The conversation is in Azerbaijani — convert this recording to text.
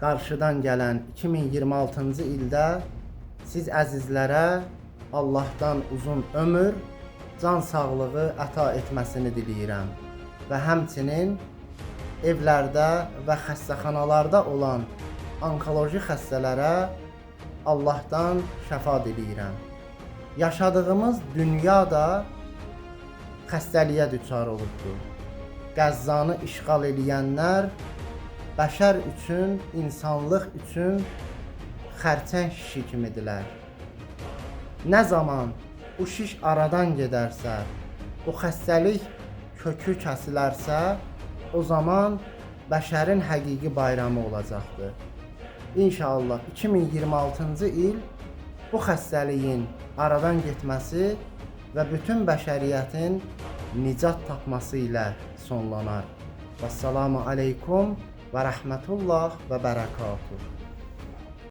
qarşıdan gələn 2026-cı ildə siz əzizlərə Allahdan uzun ömür, can sağlığı əta etməsini diləyirəm və həmçinin evlərdə və xəstəxanalarda olan onkoloji xəstələrə Allahdan şəfa diləyirəm. Yaşadığımız dünya da xəstəliyə düçar olubdur. Qəzzanı işğal edənlər bəşər üçün, insanlıq üçün xərçəng şişi kimidirlər. Nə zaman bu şiş aradan gedərsə, bu xəstəlik kökü kəsilərsə, o zaman bəşərin həqiqi bayramı olacaqdır. İnşallah 2026-cı il bu xəstəliyin aradan getməsi və bütün bəşəriyyətin nicat tapması ilə sonlanar. Vəssalamu aleykum və rəhmətullah və bərəkatuh.